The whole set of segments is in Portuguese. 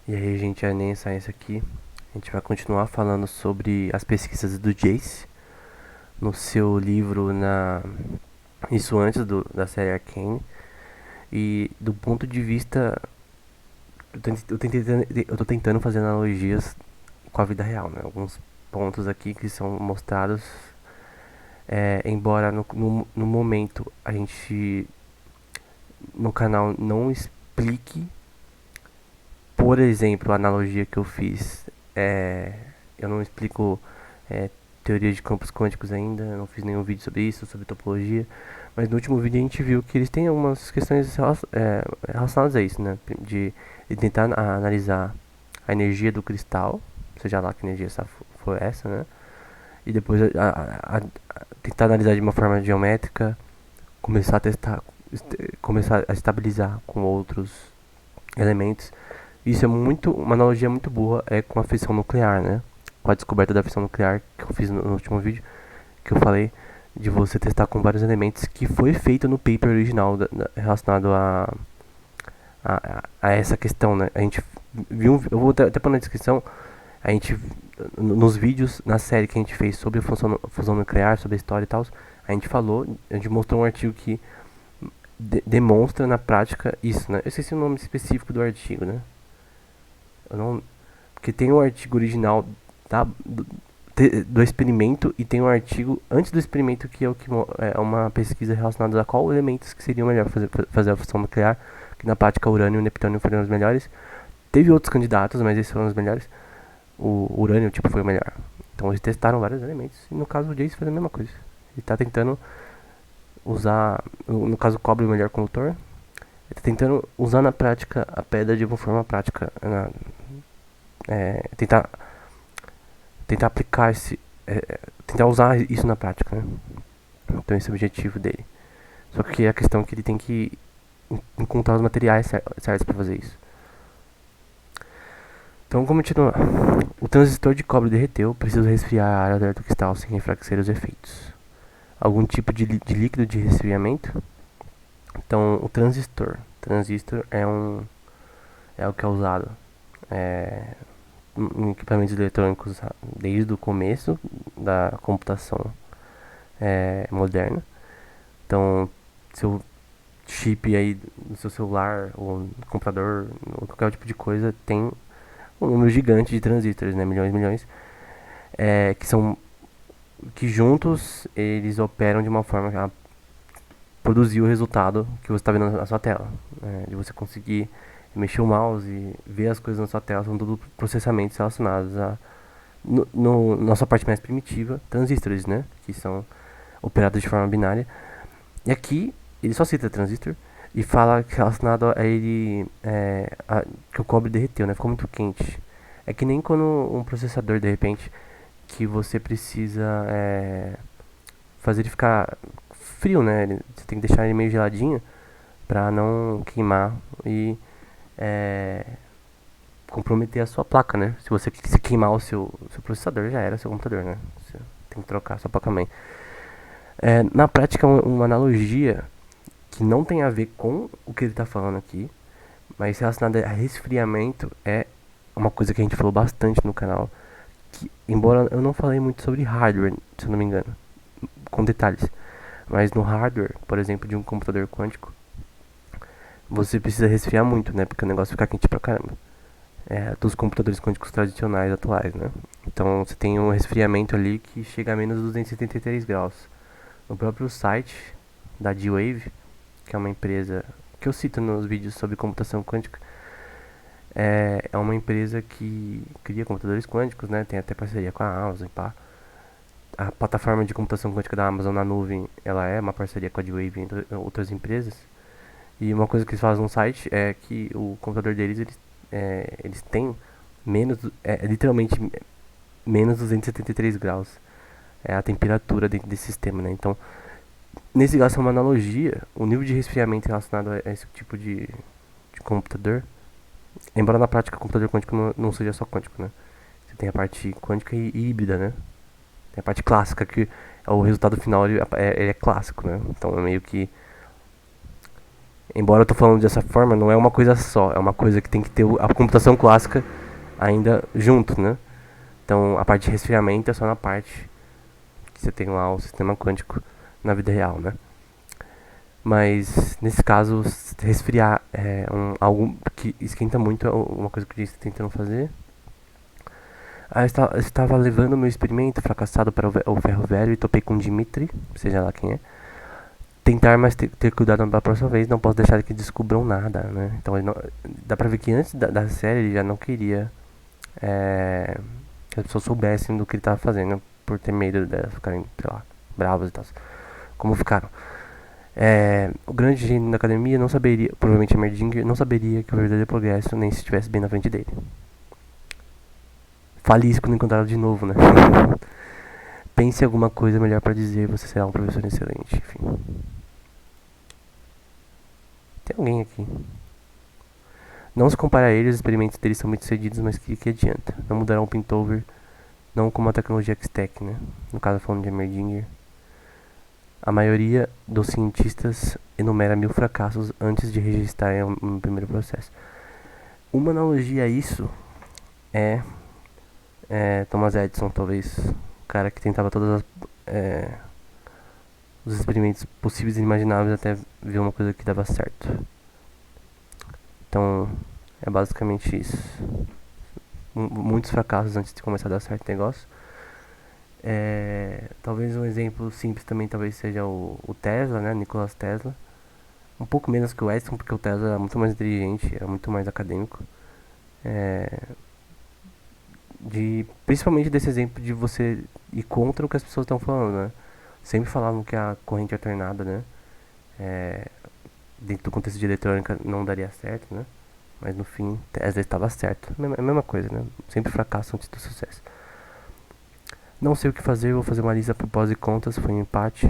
E aí, gente, a Enem Science aqui. A gente vai continuar falando sobre as pesquisas do Jace no seu livro isso antes da série Arcane. E do ponto de vista, eu tô tentando fazer analogias com a vida real, né? Alguns pontos aqui que são mostrados, embora no momento a gente no canal não explique, por exemplo, a analogia que eu fiz, eu não explico é, teoria de campos quânticos ainda, não fiz nenhum vídeo sobre isso, sobre topologia, mas no último vídeo a gente viu que eles têm algumas questões relacionadas a isso, né? De tentar analisar a energia do cristal, seja lá que energia essa for essa, né? E depois tentar analisar de uma forma geométrica, começar a testar, começar a estabilizar com outros elementos. Isso é uma analogia muito boa com a fissão nuclear, né? Com a descoberta da fissão nuclear que eu fiz no último vídeo, que eu falei de você testar com vários elementos, que foi feito no paper original relacionado a essa questão, né? A gente viu, eu vou até pôr na descrição, a gente nos vídeos, na série que a gente fez sobre a fusão nuclear, sobre a história e tal, a gente mostrou um artigo que demonstra na prática isso, né? Eu esqueci o nome específico do artigo, né? Eu não, porque tem um artigo original do experimento e tem um artigo antes do experimento que é o que é uma pesquisa relacionada a qual elementos que seriam melhor fazer a fusão nuclear, que na prática urânio e neptônio foram os melhores. Teve outros candidatos, mas esses foram os melhores. O urânio tipo foi o melhor. Então eles testaram vários elementos e no caso o Jace fez a mesma coisa. Ele está tentando usar, no caso o cobre o melhor condutor, ele está tentando usar na prática a pedra de uma forma prática, tentar aplicar tentar usar isso na prática, né? Então esse é o objetivo dele. Só que a questão é que ele tem que encontrar os materiais certos para fazer isso. Então vamos continuar. O transistor de cobre derreteu, preciso resfriar a área do cristal sem enfraquecer os efeitos. Algum tipo de líquido de resfriamento? Então o transistor é o que é usado é, em equipamentos eletrônicos desde o começo da computação moderna. Então, seu chip aí no seu celular ou no computador ou qualquer tipo de coisa tem um número gigante de transistores, né? Milhões, milhões, que são que juntos eles operam de uma forma a produzir o resultado que você está vendo na sua tela, de você conseguir mexer o mouse e ver as coisas na sua tela, são tudo processamentos relacionados a nossa parte mais primitiva, transistores, né? Que são operados de forma binária. E aqui ele só cita transistor e fala que relacionado a ele que o cobre derreteu, né? Ficou muito quente. É que nem quando um processador de repente que você precisa fazer ele ficar frio, né? Você tem que deixar ele meio geladinho para não queimar e é, comprometer a sua placa, né? Se você se queimar seu processador, já era seu computador, né? Você tem que trocar a sua placa-mãe. Na prática, uma analogia que não tem a ver com o que ele está falando aqui, mas relacionada a resfriamento é uma coisa que a gente falou bastante no canal, que embora eu não falei muito sobre hardware, se eu não me engano, com detalhes, mas no hardware, por exemplo, de um computador quântico, você precisa resfriar muito, né? Porque o negócio fica quente pra caramba. Dos computadores quânticos tradicionais atuais, né? Então você tem um resfriamento ali que chega a menos 273 graus. No próprio site da D-Wave, que é uma empresa que eu cito nos vídeos sobre computação quântica, é uma empresa que cria computadores quânticos, né? Tem até parceria com a Amazon, pá. A plataforma de computação quântica da Amazon na nuvem, ela é uma parceria com a D-Wave e entre outras empresas. E uma coisa que eles fazem no site é que o computador deles, eles têm literalmente menos 273 graus. É a temperatura dentro desse sistema, né? Então, nesse caso, é uma analogia. O nível de resfriamento relacionado a esse tipo de computador, embora na prática o computador quântico não seja só quântico, né? Você tem a parte quântica e híbrida, né? Tem a parte clássica, que o resultado final ele é clássico, né? Então é meio que Embora eu tô falando dessa forma, não é uma coisa só, é uma coisa que tem que ter a computação clássica ainda junto, né? Então a parte de resfriamento é só na parte que você tem lá o sistema quântico na vida real, né? Mas nesse caso, resfriar é algo que esquenta muito, é uma coisa que eu estou tentando fazer. Aí eu estava levando meu experimento fracassado para o ferro velho e topei com Dimitri, seja lá quem é. Tentar, mas ter cuidado da próxima vez, não posso deixar que descubram nada, né? Então não, dá pra ver que antes da série ele já não queria que as pessoas soubessem do que ele estava fazendo, por ter medo delas ficarem, sei lá, bravas e tal. Como ficaram. O grande gênio da academia não saberia, provavelmente Merdinger, não saberia que o verdadeiro progresso nem se estivesse bem na frente dele. Fale isso quando encontrá-lo de novo, né? Pense em alguma coisa melhor para dizer, você será um professor excelente, enfim. Tem alguém aqui. Não se compara a ele, os experimentos deles são muito cedidos, mas que adianta? Não mudarão o Pintover, não como a tecnologia X-Tech, né? No caso falando de Merdinger. A maioria dos cientistas enumera 1000 fracassos antes de registrar um primeiro processo. Uma analogia a isso é Thomas Edison, talvez. O cara que tentava todas os experimentos possíveis e inimagináveis até ver uma coisa que dava certo. Então, é basicamente isso. Muitos fracassos antes de começar a dar certo o negócio. Talvez um exemplo simples também talvez seja o Tesla, né? Nikola Tesla. Um pouco menos que o Edison, porque o Tesla era muito mais inteligente, era muito mais acadêmico. Principalmente desse exemplo de você ir contra o que as pessoas estão falando, né? Sempre falavam que a corrente alternada, né? Dentro do contexto de eletrônica não daria certo, né? Mas no fim, Tesla estava certo. É a mesma coisa, né? Sempre fracasso antes do sucesso. Não sei o que fazer, vou fazer uma lista por pós e contras, foi um empate.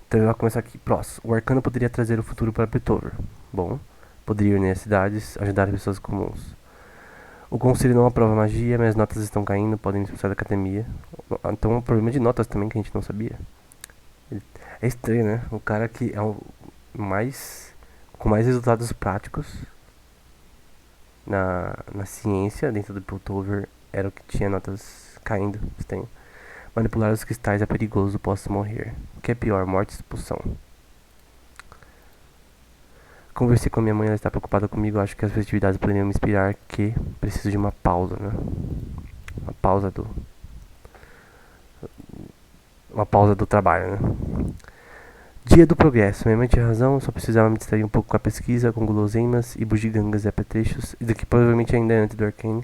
Então eu vou começar aqui. Próximo. O Arcano poderia trazer o futuro para Piltover. Bom, poderia ir nas cidades, ajudar as pessoas comuns. O conselho não aprova magia, minhas notas estão caindo, podem me expulsar da academia. Então é um problema de notas também que a gente não sabia. É estranho, né? O cara que é com mais resultados práticos na ciência dentro do Piltover era o que tinha notas caindo. Estranho. Manipular os cristais é perigoso, posso morrer. O que é pior, morte e expulsão. Conversei com a minha mãe, ela está preocupada comigo. Acho que as festividades poderiam me inspirar que preciso de uma pausa, né? Uma pausa do trabalho, né? Dia do progresso. Minha mãe tinha razão, só precisava me distrair um pouco com a pesquisa, com guloseimas e bugigangas e apetrechos. Isso daqui provavelmente ainda é antes do Arcane.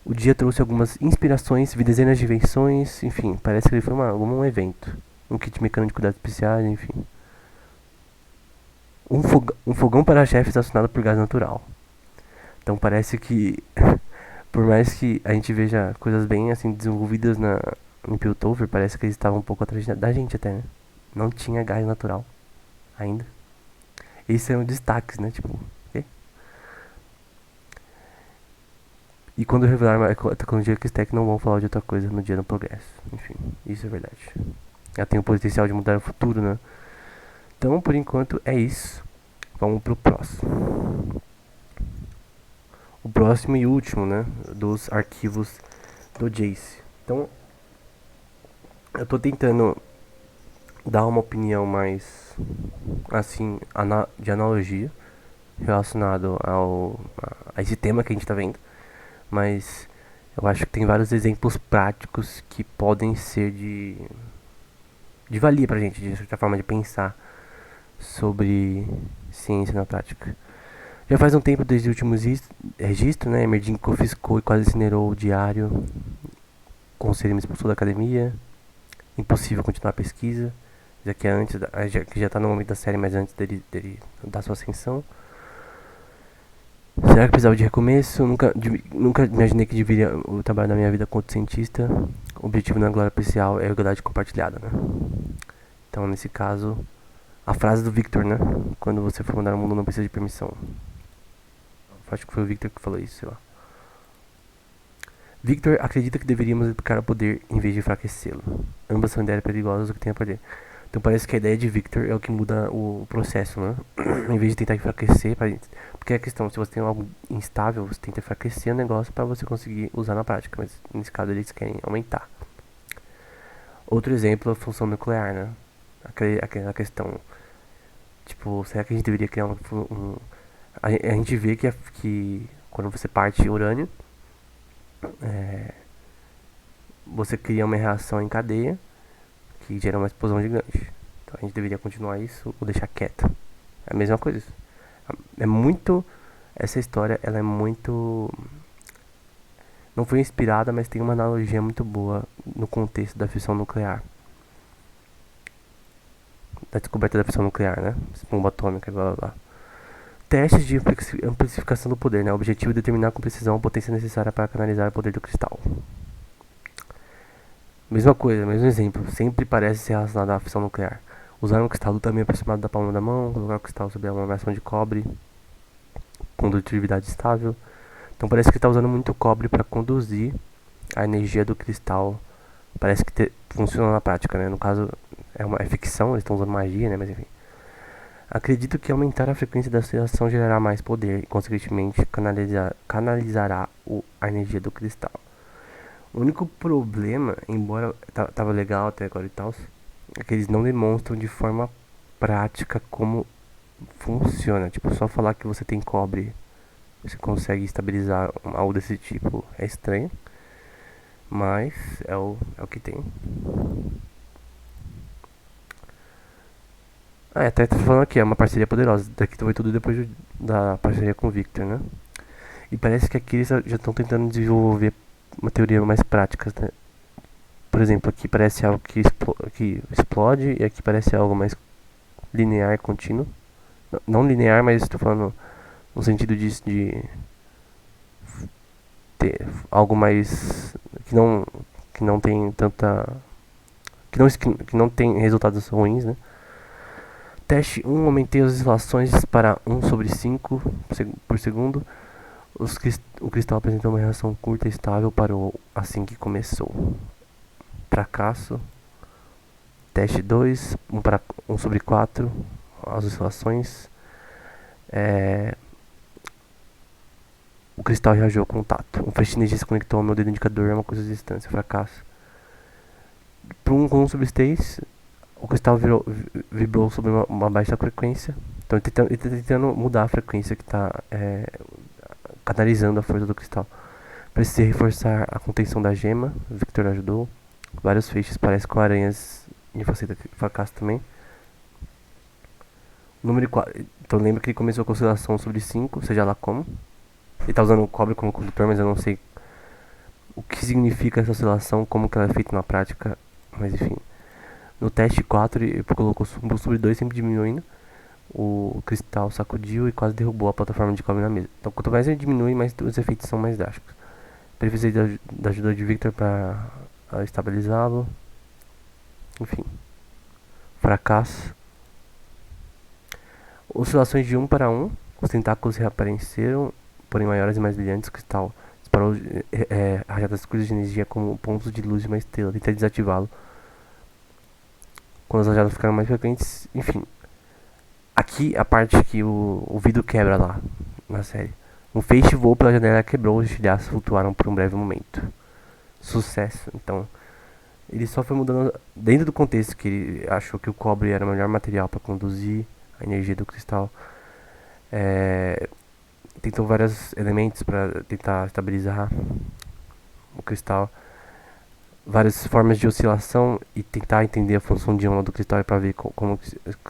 O dia trouxe algumas inspirações, vi dezenas de invenções, enfim, parece que ele foi um evento. Um kit mecânico de cuidados especiais, enfim. Um fogão para chefes acionado por gás natural. Então parece que, por mais que a gente veja coisas bem assim desenvolvidas no Piltover, parece que eles estavam um pouco atrás da gente até, né? Não tinha gás natural ainda. Esses são destaques, né? Tipo, okay? E quando revelar a tecnologia X-Tech não vão falar de outra coisa no dia do progresso. Enfim, isso é verdade. Ela tem o potencial de mudar o futuro, né? Então, por enquanto, é isso. Vamos pro próximo. O próximo e último, né? Dos arquivos do Jace. Então, eu tô tentando dar uma opinião mais, assim, de analogia relacionado a esse tema que a gente tá vendo. Mas eu acho que tem vários exemplos práticos que podem ser de valia pra gente, de certa forma, de pensar sobre ciência na prática. Já faz um tempo desde o último registro, né? Emerdin confiscou e quase incinerou o diário. O conselho me expulsou da academia. Impossível continuar a pesquisa, já que já tá no momento da série, mas antes dele dar sua ascensão. Será que precisava de recomeço? Nunca imaginei que deveria o trabalho da minha vida como cientista. O objetivo na glória especial é a igualdade compartilhada, né? Então, nesse caso, a frase do Victor, né? Quando você for mandar o mundo, não precisa de permissão. Acho que foi o Victor que falou isso, sei lá. Victor acredita que deveríamos educar o poder em vez de enfraquecê-lo. Ambas são ideias perigosas, o que tem a perder. Então parece que a ideia de Victor é o que muda o processo, né? Em vez de tentar enfraquecer, porque a questão, se você tem algo instável, você tenta enfraquecer o negócio para você conseguir usar na prática, mas nesse caso eles querem aumentar. Outro exemplo é a função nuclear, né? Aquela questão, tipo, será que a gente deveria criar a gente vê que quando você parte urânio, você cria uma reação em cadeia que gera uma explosão gigante. Então a gente deveria continuar isso ou deixar quieto. É a mesma coisa. É muito. Essa história ela é muito. Não foi inspirada, mas tem uma analogia muito boa no contexto da fissão nuclear. Da descoberta da fissão nuclear, né? Bomba atômica, blá blá blá. Testes de amplificação do poder, né? O objetivo é determinar com precisão a potência necessária para canalizar o poder do cristal. Mesma coisa, mesmo exemplo. Sempre parece ser relacionado à fissão nuclear. Usar um cristal do tamanho aproximado da palma da mão, colocar o cristal sobre uma versão de cobre, condutividade estável. Então parece que está usando muito cobre para conduzir a energia do cristal. Parece que funciona na prática, né? No caso, é ficção, eles estão usando magia, né? Mas enfim. Acredito que aumentar a frequência da oscilação gerará mais poder e, consequentemente, canalizará a energia do cristal. O único problema, embora tava legal até agora e tal, é que eles não demonstram de forma prática como funciona. Tipo, só falar que você tem cobre, você consegue estabilizar algo desse tipo é estranho, mas é o que tem. Até tá falando aqui, é uma parceria poderosa. Daqui foi tudo depois da parceria com o Victor, né? E parece que aqui eles já estão tentando desenvolver uma teoria mais prática, né? Por exemplo, aqui parece algo que explode e aqui parece algo mais linear, contínuo. Não linear, mas estou falando no sentido de ter algo mais que não tem tanta que não tem resultados ruins, né? Teste 1, aumentei as oscilações para 1 sobre 5 por segundo. O cristal apresentou uma reação curta e estável, parou assim que começou. Fracasso. Teste 2, 1 sobre 4, as oscilações. O cristal reagiu ao contato. Um feixe de energia se conectou ao meu dedo indicador a uma coisa de distância. Fracasso. Por 1 sobre 3, o cristal vibrou sobre uma baixa frequência. Então ele está tentando mudar a frequência que está canalizando a força do cristal. Precisei reforçar a contenção da gema. O Victor ajudou. Vários feixes parecem com aranhas de faceta. Fracasso também. Número 4. Então lembra que ele começou com oscilação sobre 5, seja lá como. Ele está usando o cobre como condutor, mas eu não sei o que significa essa oscilação, como que ela é feita na prática. Mas enfim. No teste 4 ele colocou sobre 2 sempre diminuindo. O cristal sacudiu e quase derrubou a plataforma de cobre na mesa. Então quanto mais ele diminui, mais os efeitos são mais drásticos. Precisei da ajuda de Victor para estabilizá-lo. Enfim. Fracasso. Oscilações de 1 para 1. Os tentáculos reapareceram, porém maiores e mais brilhantes. O cristal disparou rajadas escuras de energia como pontos de luz de uma estrela. Tentei desativá-lo. Quando as rajadas ficaram mais frequentes, enfim. Aqui a parte que o vidro quebra lá na série. Um feixe voou pela janela e quebrou, os estilhaços flutuaram por um breve momento. Sucesso. Então, ele só foi mudando dentro do contexto que ele achou que o cobre era o melhor material para conduzir a energia do cristal. Tentou vários elementos para tentar estabilizar o cristal, várias formas de oscilação e tentar entender a função de onda do cristal para ver como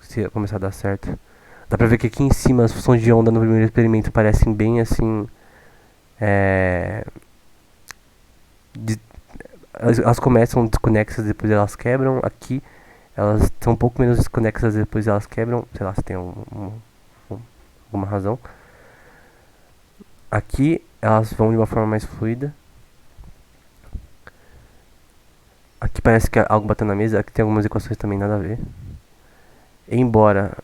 se ia começar a dar certo. Dá pra ver que aqui em cima as funções de onda no primeiro experimento parecem bem assim. Elas começam desconexas, depois elas quebram. Aqui elas são um pouco menos desconexas, depois elas quebram. Sei lá se tem alguma razão. Aqui elas vão de uma forma mais fluida. Aqui parece que algo bateu na mesa. Aqui tem algumas equações também nada a ver. Embora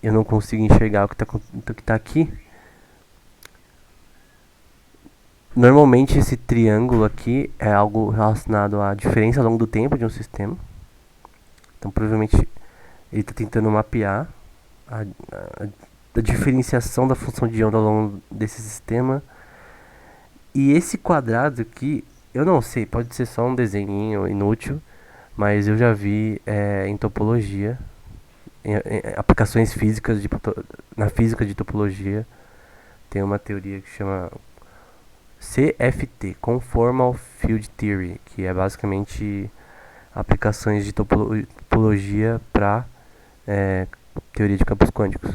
eu não consiga enxergar o que tá aqui. Normalmente esse triângulo aqui é algo relacionado à diferença ao longo do tempo de um sistema. Então provavelmente ele está tentando mapear a, a, a diferenciação da função de onda ao longo desse sistema. E esse quadrado aqui, eu não sei, pode ser só um desenho inútil, mas eu já vi em topologia, em aplicações físicas, na física de topologia, tem uma teoria que chama CFT, Conformal Field Theory, que é basicamente aplicações de topologia para teoria de campos quânticos.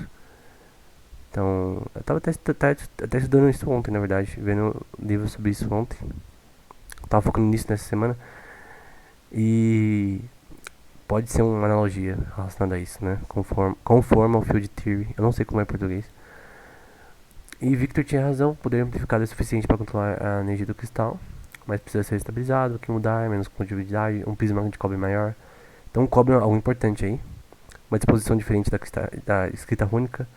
Então, eu estava até estudando isso ontem, na verdade, vendo livros sobre isso ontem. Tava focando nisso nessa semana. E pode ser uma analogia relacionada a isso, né? Conformal Field Theory. Eu não sei como é em português. E Victor tinha razão, o poder amplificado é suficiente para controlar a energia do cristal, mas precisa ser estabilizado, o que mudar, menos condutividade, um prisma de cobre maior. Então cobre é algo importante aí, uma disposição diferente da escrita rúnica.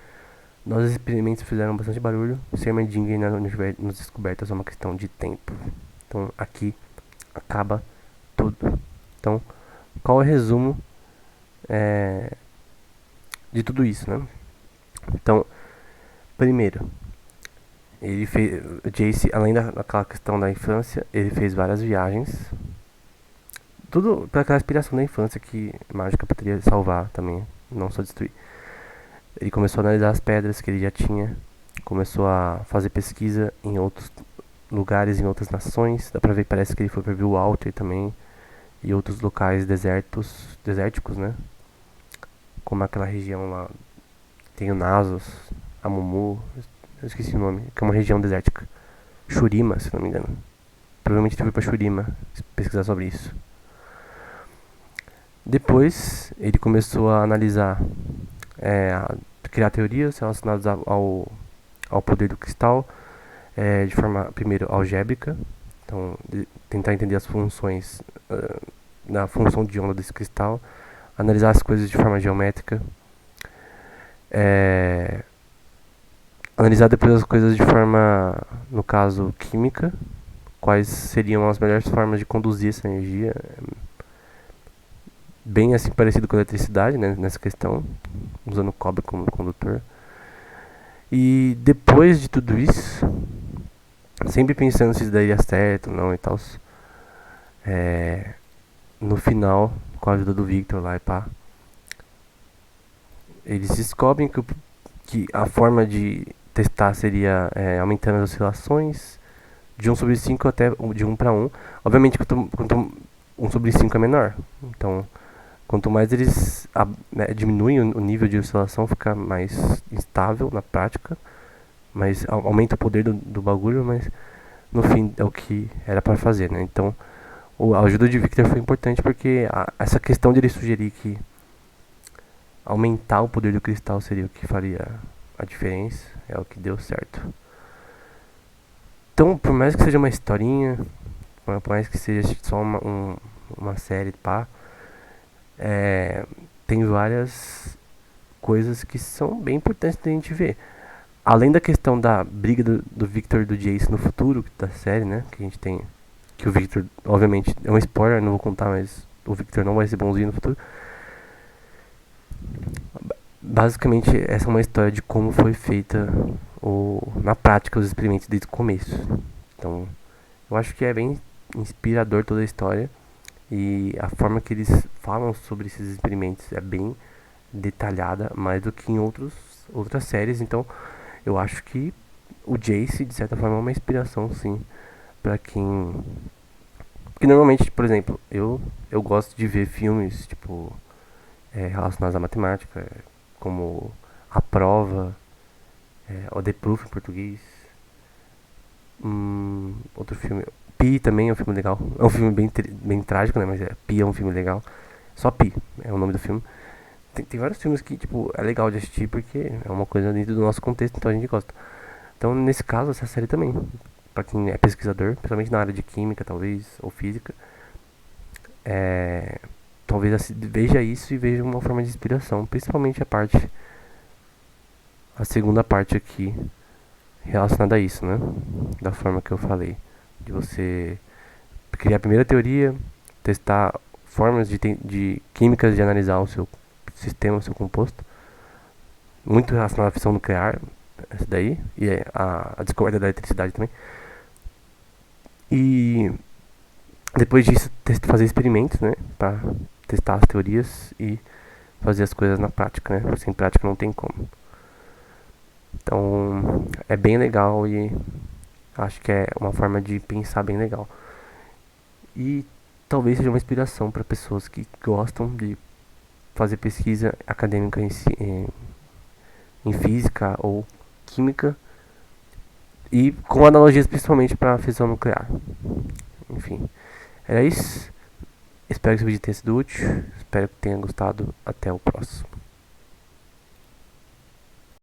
Nossos experimentos fizeram bastante barulho, ser Mendinger nos descobertas é uma questão de tempo. Então aqui acaba tudo. Então, qual é o resumo de tudo isso, né? Então, primeiro, ele fez, o Jace, além daquela questão da infância, ele fez várias viagens. Tudo para aquela inspiração da infância que mágica poderia salvar também, não só destruir. Ele começou a analisar as pedras que ele já tinha, começou a fazer pesquisa em outros lugares, em outras nações. Dá pra ver que parece que ele foi pra Viu Walter também, e outros locais desérticos, né? Como aquela região lá, tem o Nasos, Amumu, eu esqueci o nome, que é uma região desértica. Shurima, se não me engano. Provavelmente ele foi pra Shurima pesquisar sobre isso. Depois ele começou a analisar, a criar teorias relacionadas ao poder do cristal, de forma, primeiro, algébrica. Então, tentar entender as funções da função de onda desse cristal, analisar as coisas de forma geométrica, analisar depois as coisas de forma, no caso, química, quais seriam as melhores formas de conduzir essa energia, bem assim parecido com a eletricidade, né, nessa questão, usando cobre como condutor. E depois de tudo isso, sempre pensando se isso daria certo ou não e tal, no final, com a ajuda do Victor lá e pá, eles descobrem que a forma de testar seria aumentando as oscilações de 1/5 até de 1 para 1. Obviamente, quanto 1/5 é menor. Então, quanto mais eles diminuem o nível de oscilação, fica mais instável na prática, mas aumenta o poder do bagulho, mas no fim é o que era para fazer, né? Então, a ajuda de Victor foi importante porque essa questão de ele sugerir que aumentar o poder do cristal seria o que faria a diferença, é o que deu certo. Então, por mais que seja uma historinha, por mais que seja só uma série, pá, tem várias coisas que são bem importantes da gente ver. Além da questão da briga do Victor e do Jace no futuro da série, né? Que a gente tem. Que o Victor, obviamente, é um spoiler, não vou contar, mas o Victor não vai ser bonzinho no futuro. Basicamente, essa é uma história de como foi feita na prática os experimentos desde o começo. Então, eu acho que é bem inspirador toda a história. E a forma que eles falam sobre esses experimentos é bem detalhada, mais do que em outras séries. Então, eu acho que o Jace, de certa forma, é uma inspiração, sim, pra quem... Porque normalmente, por exemplo, eu gosto de ver filmes, tipo, relacionados à matemática, como A Prova, ou The Proof em português. Outro filme... Pi também é um filme legal. É um filme bem trágico, né? Mas Pi é um filme legal. Só Pi é o nome do filme. Tem vários filmes que, tipo, é legal de assistir porque é uma coisa dentro do nosso contexto, então a gente gosta. Então, nesse caso, essa série também, pra quem é pesquisador, principalmente na área de química, talvez, ou física, talvez veja isso e veja uma forma de inspiração, principalmente a segunda parte aqui, relacionada a isso, né? Da forma que eu falei, de você criar a primeira teoria, testar formas de químicas de analisar o seu sistema, o seu composto. Muito relacionado à fissão nuclear, essa daí, e a descoberta da eletricidade também. E depois disso, fazer experimentos, né, para testar as teorias e fazer as coisas na prática, né? Sem prática não tem como. Então, é bem legal e acho que é uma forma de pensar bem legal. E talvez seja uma inspiração para pessoas que gostam de fazer pesquisa acadêmica em física ou química e com analogias principalmente para a fissão nuclear. Enfim, era isso. Espero que esse vídeo tenha sido útil. Espero que tenha gostado. Até o próximo.